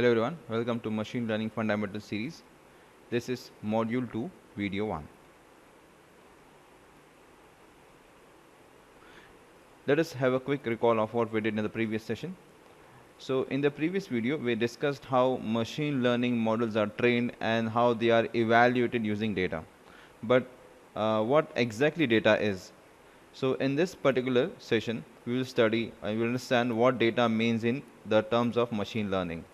Hello everyone, welcome to Machine Learning Fundamentals series. This is Module 2, Video 1. Let us have a quick recall of what we did in the previous session. So in the previous video, we discussed how machine learning models are trained and how they are evaluated using data. But what exactly data is? So in this particular session, we will study and we will understand what data means in the terms of machine learning.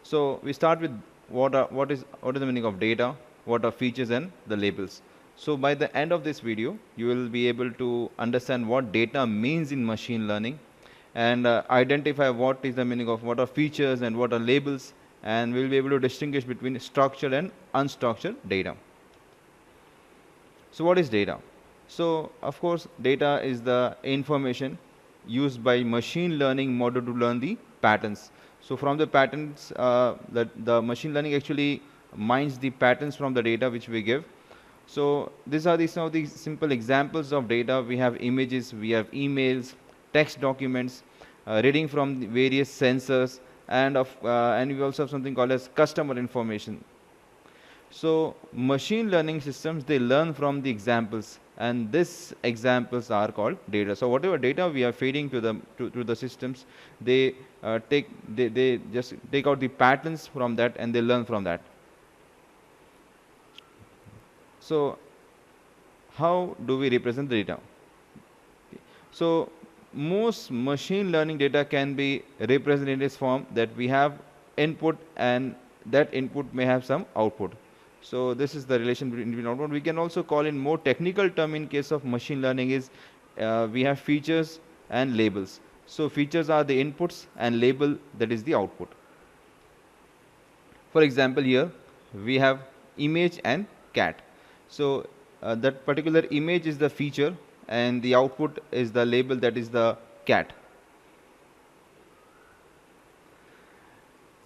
So we start with what is the meaning of data, what are features and the labels. So by the end of this video, you will be able to understand what data means in machine learning and identify what is the meaning of what are features and what are labels, and we'll be able to distinguish between structured and unstructured data. So what is data? So of course, data is the information used by machine learning model to learn the patterns. So from the patterns, the machine learning actually mines the patterns from the data which we give. So these are some of the simple examples of data. We have images, we have emails, text documents, reading from the various sensors, and we also have something called as customer information. So machine learning systems, they learn from the examples, and these examples are called data. So whatever data we are feeding to the systems, they just take out the patterns from that and they learn from that. So how do we represent the data? So most machine learning data can be represented in this form that we have input and that input may have some output. So this is the relation between output. We can also call in more technical term in case of machine learning is we have features and labels. So features are the inputs and label, that is the output. For example, here we have image and cat. So that particular image is the feature and the output is the label, that is the cat.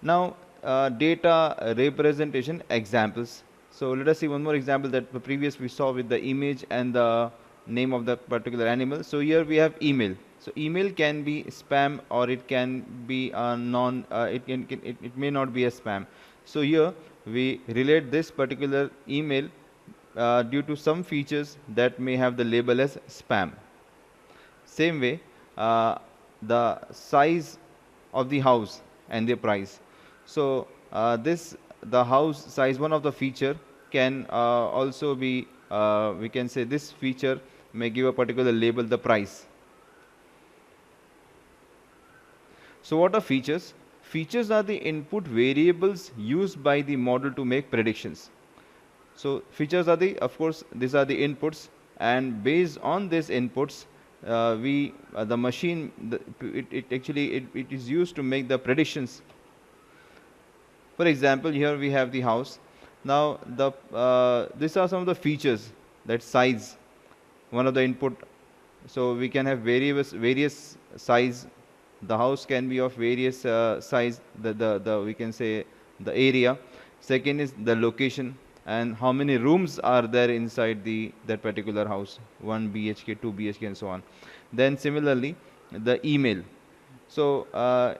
Now data representation examples. So let us see one more example that the previous we saw with the image and the name of the particular animal. So here we have email. So email can be spam or it can be it may not be a spam. So here we relate this particular email due to some features that may have the label as spam. Same way, the size of the house and the price. So the house size, one of the feature can also be, we can say this feature may give a particular label, the price. So what are features? Features are the input variables used by the model to make predictions. So features are of course, these are the inputs, and based on these inputs, the machine, it is used to make the predictions. For example, here we have the house. Now these are some of the features, that size, one of the input. So we can have various size. The house can be of various size. We can say the area. Second is the location and how many rooms are there inside that particular house, 1 BHK, 2 BHK, and so on. Then similarly, the email. So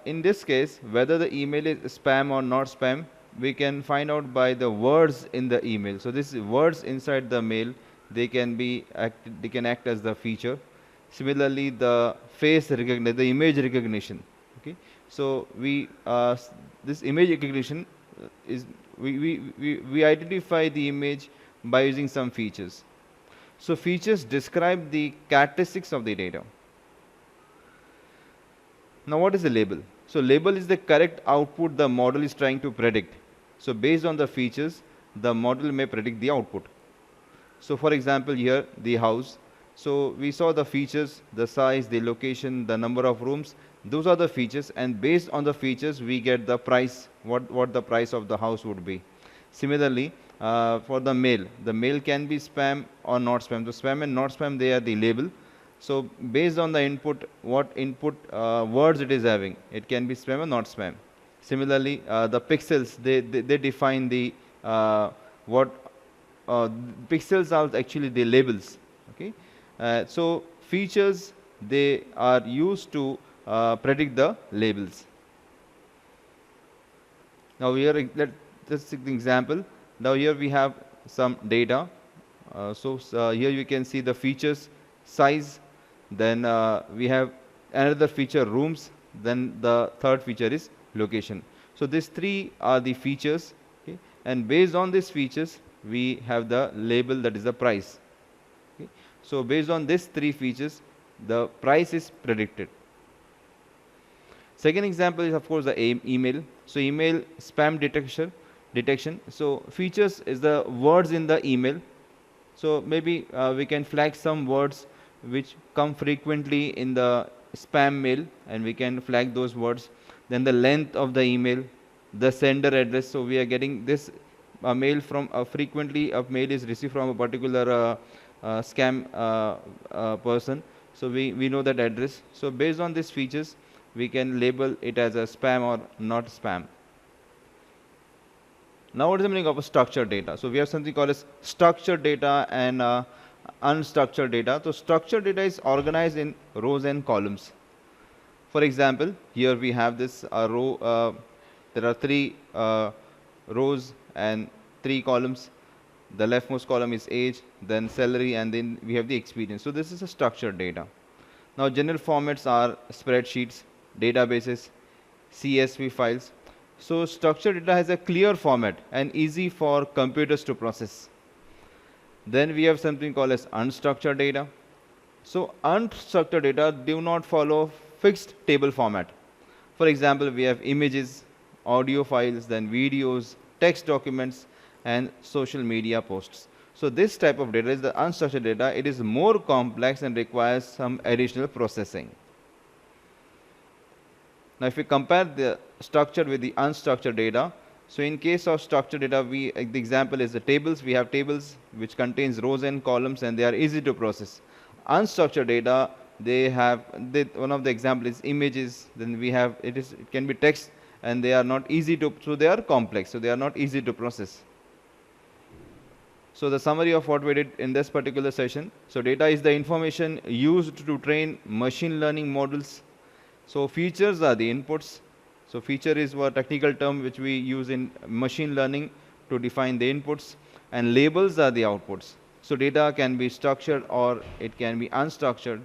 in this case, whether the email is spam or not spam, we can find out by the words in the email. So these words inside the mail, they can act as the feature. Similarly, the face recognition, the image recognition. Okay, so this image recognition is we identify the image by using some features. So features describe the characteristics of the data. Now what is the label? So label is the correct output the model is trying to predict. So based on the features, the model may predict the output. So for example, here the house. So we saw the features, the size, the location, the number of rooms. Those are the features, and based on the features, we get the price, what the price of the house would be. Similarly, for the mail can be spam or not spam. So spam and not spam, they are the label. So based on the input, what input words it is having, it can be spam or not spam. Similarly, the pixels, they define the pixels are actually the labels. Okay, so features, they are used to predict the labels. Now here, let's take the example. Now here we have some data. Here you can see the features, size. Then we have another feature, rooms. Then the third feature is location. So these three are the features. Okay? And based on these features, we have the label, that is the price. Okay? So based on these three features, the price is predicted. Second example is of course the email. So email spam detection. So features is the words in the email. So maybe we can flag some words which come frequently in the spam mail, and we can flag those words. Then the length of the email, the sender address. So we are getting this mail from frequently a mail is received from a particular scam person. So we know that address. So based on these features, we can label it as a spam or not spam. Now what is the meaning of a structured data? So we have something called as structured data and unstructured data. So structured data is organized in rows and columns. For example, here we have this row. There are three rows and three columns. The leftmost column is age, then salary, and then we have the experience. So this is a structured data. Now general formats are spreadsheets, databases, CSV files. So structured data has a clear format and easy for computers to process. Then we have something called as unstructured data. So unstructured data do not follow fixed table format. For example, we have images, audio files, then videos, text documents, and social media posts. So this type of data is the unstructured data. It is more complex and requires some additional processing. Now if we compare the structured with the unstructured data, so in case of structured data, the example is the tables. We have tables which contains rows and columns, and they are easy to process. Unstructured data, one of the example is images. Then we have it can be text, and they are not easy to, so they are complex, so they are not easy to process. So the summary of what we did in this particular session. So data is the information used to train machine learning models. So features are the inputs. So feature is a technical term which we use in machine learning to define the inputs, and labels are the outputs. So data can be structured or it can be unstructured.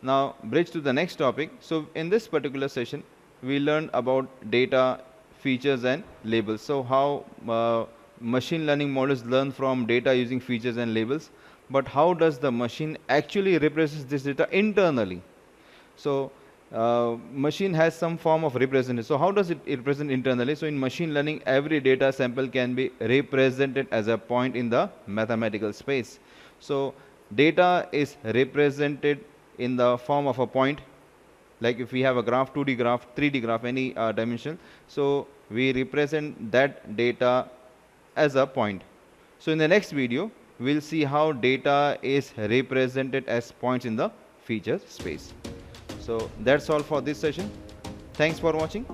Now bridge to the next topic. So in this particular session, we learned about data, features, and labels. So how machine learning models learn from data using features and labels, but how does the machine actually represent this data internally? So machine has some form of representation. So how does it represent internally? So in machine learning, every data sample can be represented as a point in the mathematical space. So data is represented in the form of a point. Like if we have a graph, 2D graph, 3D graph, any dimension. So we represent that data as a point. So in the next video, we'll see how data is represented as points in the feature space. So that's all for this session. Thanks for watching.